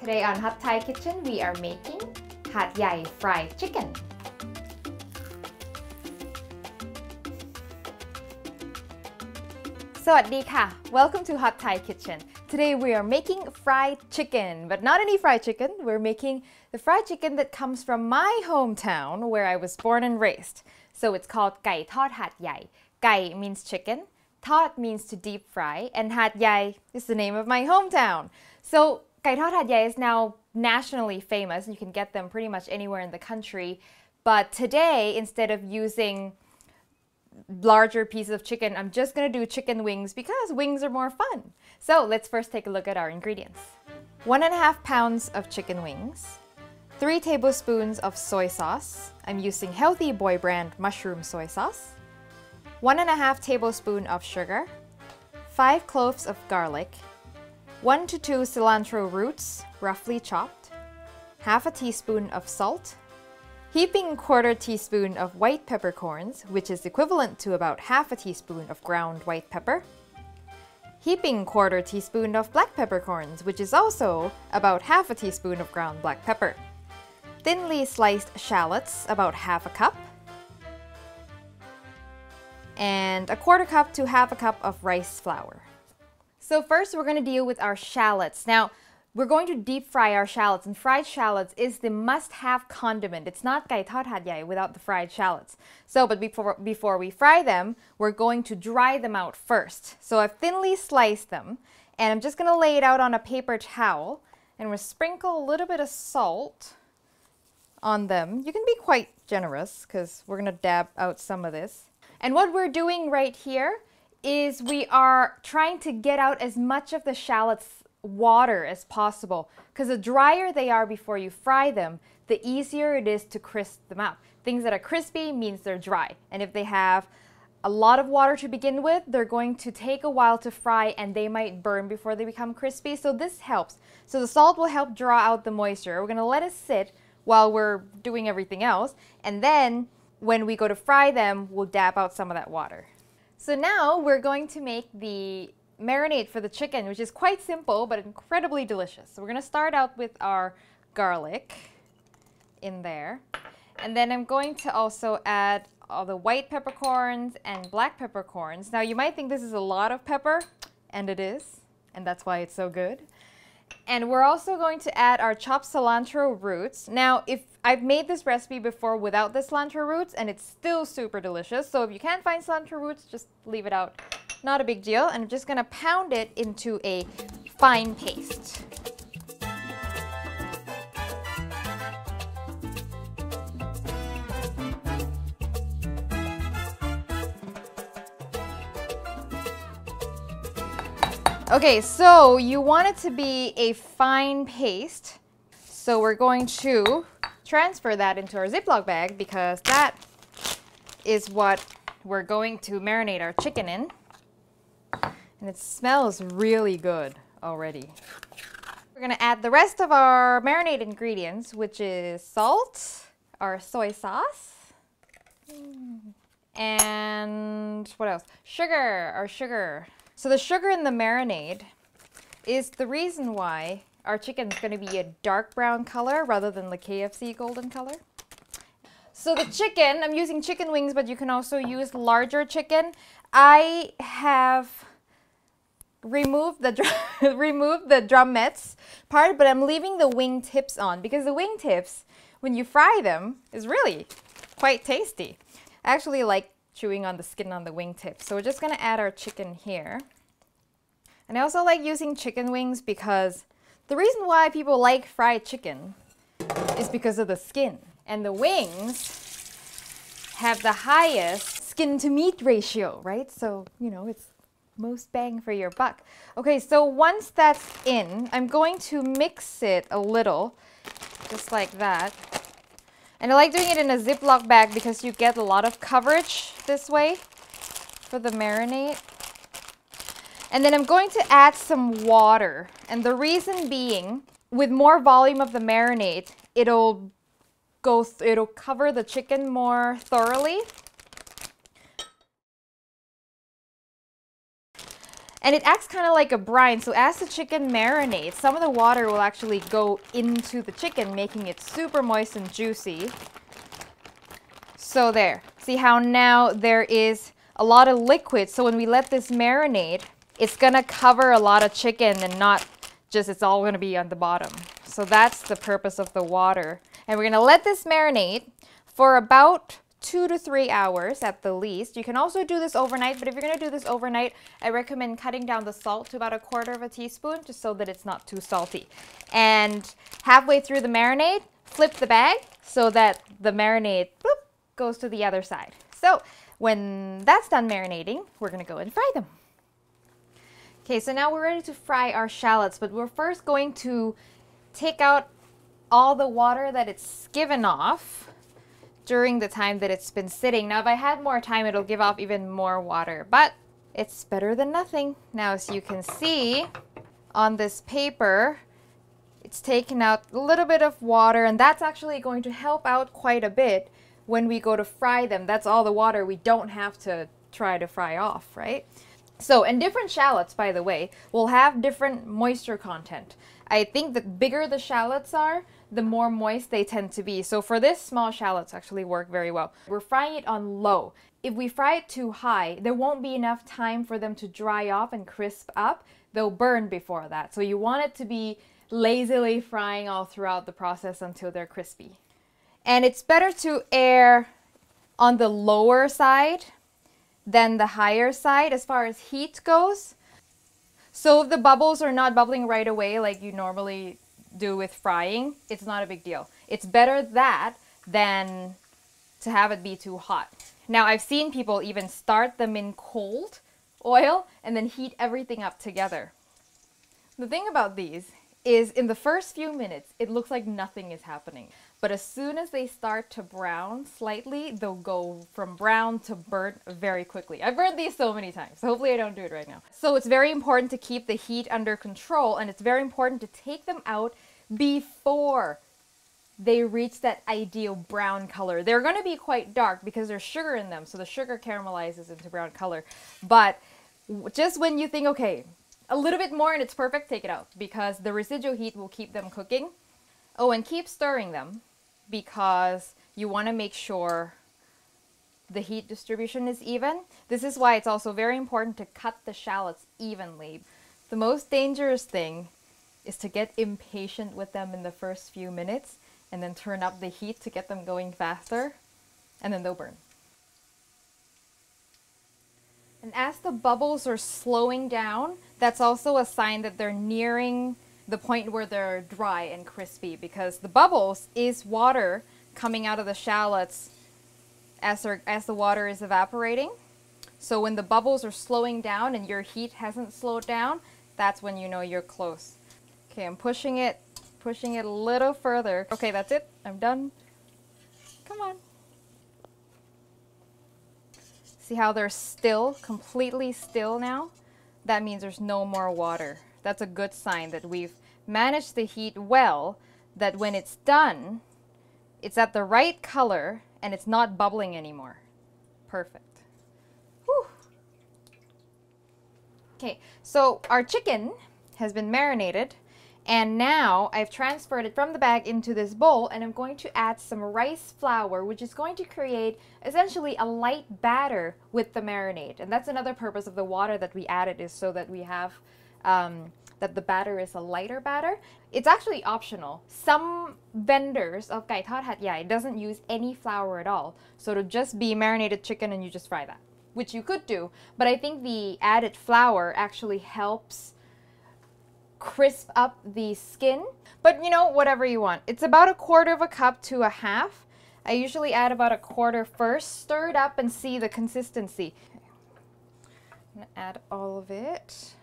Today on Hot Thai Kitchen, we are making Hạt Dày fried chicken. Sawadee-ka! Welcome to Hot Thai Kitchen. Today we are making fried chicken, but not any fried chicken. We're making the fried chicken that comes from my hometown where I was born and raised. So it's called ไก่ทอดหาดใหญ่ ไก่ means chicken, ทอด means to deep fry, and หาดใหญ่ is the name of my hometown. So ไก่ทอดหาดใหญ่ is now nationally famous. You can get them pretty much anywhere in the country. But today, instead of using larger pieces of chicken, I'm just going to do chicken wings because wings are more fun. So let's first take a look at our ingredients. 1.5 pounds of chicken wings, 3 tablespoons of soy sauce. I'm using Healthy Boy brand mushroom soy sauce, 1.5 tablespoons of sugar, 5 cloves of garlic, 1 to 2 cilantro roots, roughly chopped, half a teaspoon of salt, heaping 1/4 teaspoon of white peppercorns, which is equivalent to about half a teaspoon of ground white pepper, heaping 1/4 teaspoon of black peppercorns, which is also about half a teaspoon of ground black pepper, thinly sliced shallots, about half a cup, and 1/4 cup to half a cup of rice flour. So first we're going to deal with our shallots. Now, we're going to deep fry our shallots, and fried shallots is the must-have condiment. It's not ไก่ทอดหาดใหญ่ without the fried shallots. But before we fry them, we're going to dry them out first. So I've thinly sliced them, and I'm just going to lay it out on a paper towel, and we'll sprinkle a little bit of salt on them. You can be quite generous because we're going to dab out some of this. And what we're doing right here is we are trying to get out as much of the shallots water as possible, because the drier they are before you fry them, the easier it is to crisp them up. Things that are crispy means they're dry, and if they have a lot of water to begin with, they're going to take a while to fry and they might burn before they become crispy. So this helps. So the salt will help draw out the moisture. We're going to let it sit while we're doing everything else, and then when we go to fry them, we'll dab out some of that water. So now we're going to make the marinade for the chicken, which is quite simple but incredibly delicious. So we're going to start out with our garlic in there, and then I'm going to also add all the white peppercorns and black peppercorns. Now you might think this is a lot of pepper, and it is, and that's why it's so good. And we're also going to add our chopped cilantro roots. Now, if I've made this recipe before without the cilantro roots, and it's still super delicious. So if you can't find cilantro roots, just leave it out. Not a big deal. And I'm just going to pound it into a fine paste. Okay, so you want it to be a fine paste. So we're going to transfer that into our Ziploc bag because that is what we're going to marinate our chicken in. And it smells really good already. We're going to add the rest of our marinade ingredients, which is salt, our soy sauce, and what else? Sugar. So the sugar in the marinade is the reason why our chicken is going to be a dark brown color rather than the KFC golden color. So the chicken, I'm using chicken wings, but you can also use larger chicken. I have removed the drumettes part, but I'm leaving the wing tips on because the wing tips, when you fry them, is really quite tasty. I actually like chewing on the skin on the wing tips. So we're just going to add our chicken here. And I also like using chicken wings because the reason why people like fried chicken is because of the skin. And the wings have the highest skin to meat ratio, right? So, you know, it's most bang for your buck. Okay, so once that's in, I'm going to mix it a little, just like that. And I like doing it in a Ziploc bag because you get a lot of coverage this way for the marinade. And then I'm going to add some water. And the reason being, with more volume of the marinade, it'll cover the chicken more thoroughly. And it acts kind of like a brine, so as the chicken marinates, some of the water will actually go into the chicken, making it super moist and juicy. So there. See how now there is a lot of liquid, so when we let this marinate, it's gonna cover a lot of chicken and not just it's all gonna be on the bottom. So that's the purpose of the water. And we're gonna let this marinate for about 2 to 3 hours at the least. You can also do this overnight, but if you're going to do this overnight, I recommend cutting down the salt to about 1/4 teaspoon just so that it's not too salty. And halfway through the marinade, flip the bag so that the marinade goes to the other side. So when that's done marinating, we're going to go and fry them. Okay, so now we're ready to fry our shallots, but we're first going to take out all the water that it's given off during the time that it's been sitting. Now, if I had more time, it'll give off even more water, but it's better than nothing. Now, as you can see on this paper, it's taken out a little bit of water, and that's actually going to help out quite a bit when we go to fry them. That's all the water we don't have to try to fry off, right? So, and different shallots, by the way, will have different moisture content. I think the bigger the shallots are, the more moist they tend to be. So for this, small shallots actually work very well. We're frying it on low. If we fry it too high, there won't be enough time for them to dry off and crisp up. They'll burn before that. So you want it to be lazily frying all throughout the process until they're crispy. And it's better to air on the lower side than the higher side as far as heat goes. So if the bubbles are not bubbling right away like you normally do with frying, it's not a big deal. It's better that than to have it be too hot. Now, I've seen people even start them in cold oil and then heat everything up together. The thing about these is in the first few minutes, it looks like nothing is happening. But as soon as they start to brown slightly, they'll go from brown to burnt very quickly. I've burnt these so many times, so hopefully I don't do it right now. So it's very important to keep the heat under control, and it's very important to take them out before they reach that ideal brown color. They're going to be quite dark because there's sugar in them, so the sugar caramelizes into brown color. But just when you think, okay, a little bit more and it's perfect, take it out because the residual heat will keep them cooking. Oh, and keep stirring them because you want to make sure the heat distribution is even. This is why it's also very important to cut the shallots evenly. The most dangerous thing is to get impatient with them in the first few minutes and then turn up the heat to get them going faster, and then they'll burn. And as the bubbles are slowing down, that's also a sign that they're nearing the point where they're dry and crispy, because the bubbles is water coming out of the shallots as the water is evaporating. So when the bubbles are slowing down and your heat hasn't slowed down, that's when you know you're close. Okay, I'm pushing it a little further. Okay, that's it. I'm done. Come on. See how they're still, completely still now? That means there's no more water. That's a good sign that we've managed the heat well, that when it's done, it's at the right color and it's not bubbling anymore. Perfect. Whew. Okay, so our chicken has been marinated, and now I've transferred it from the bag into this bowl, and I'm going to add some rice flour, which is going to create essentially a light batter with the marinade. And that's another purpose of the water that we added, is so that we have that the batter is a lighter batter. It's actually optional. Some vendors of Gai Tod Hat Yai doesn't use any flour at all. So it'll just be marinated chicken and you just fry that, which you could do. But I think the added flour actually helps crisp up the skin. But you know, whatever you want. It's about 1/4 cup to a half. I usually add about 1/4 first, stir it up and see the consistency. Okay. I'm gonna add all of it.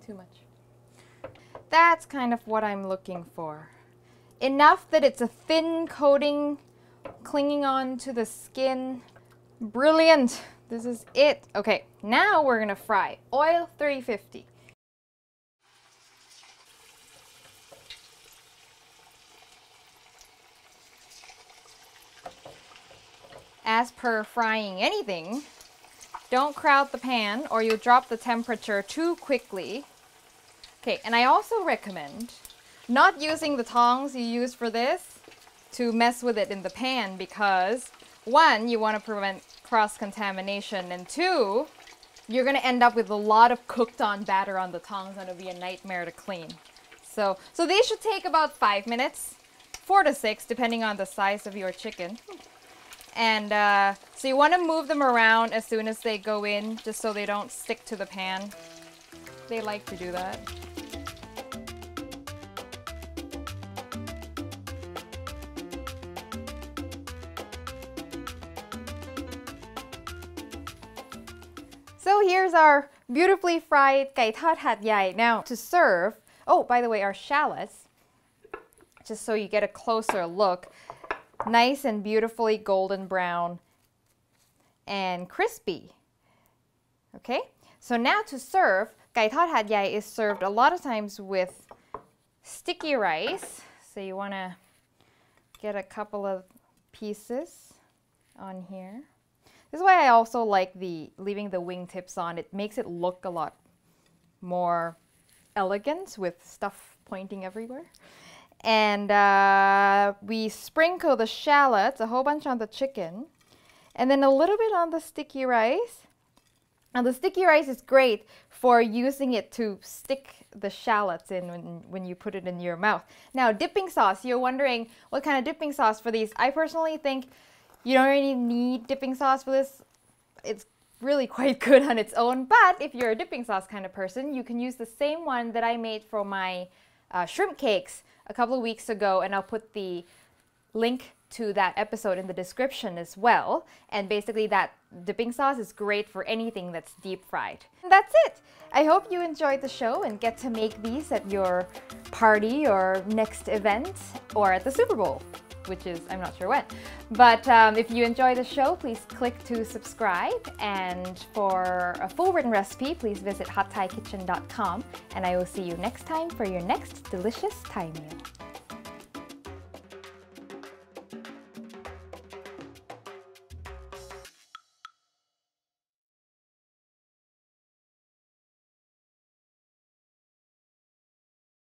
Too much. That's kind of what I'm looking for. Enough that it's a thin coating clinging on to the skin. Brilliant. This is it. Okay, now we're gonna fry. Oil 350. As per frying anything, Don't crowd the pan or you'll drop the temperature too quickly. Okay, and I also recommend not using the tongs you use for this to mess with it in the pan because 1, you want to prevent cross-contamination, and 2, you're going to end up with a lot of cooked on batter on the tongs and it'll be a nightmare to clean. So these should take about 5 minutes, 4 to 6, depending on the size of your chicken. And so you want to move them around as soon as they go in, just so they don't stick to the pan. They like to do that. So here's our beautifully fried ไก่ทอดหาดใหญ่ Now to serve, oh, by the way, our shallots, just so you get a closer look, nice and beautifully golden brown and crispy. Okay, so now to serve, ไก่ทอดหาดใหญ่ is served a lot of times with sticky rice. So you want to get a couple of pieces on here. This is why I also like leaving the wingtips on. It makes it look a lot more elegant with stuff pointing everywhere. And we sprinkle the shallots, a whole bunch on the chicken, and then a little bit on the sticky rice. And the sticky rice is great for using it to stick the shallots in when you put it in your mouth. Now, dipping sauce, you're wondering what kind of dipping sauce for these. I personally think you don't really need dipping sauce for this. It's really quite good on its own, but if you're a dipping sauce kind of person, you can use the same one that I made for my shrimp cakes a couple of weeks ago, and I'll put the link to that episode in the description as well. And basically that dipping sauce is great for anything that's deep fried. And that's it! I hope you enjoyed the show and get to make these at your party or next event or at the Super Bowl, which is, I'm not sure when. But if you enjoy the show, please click to subscribe. And for a full written recipe, please visit hotthaikitchen.com. And I will see you next time for your next delicious Thai meal.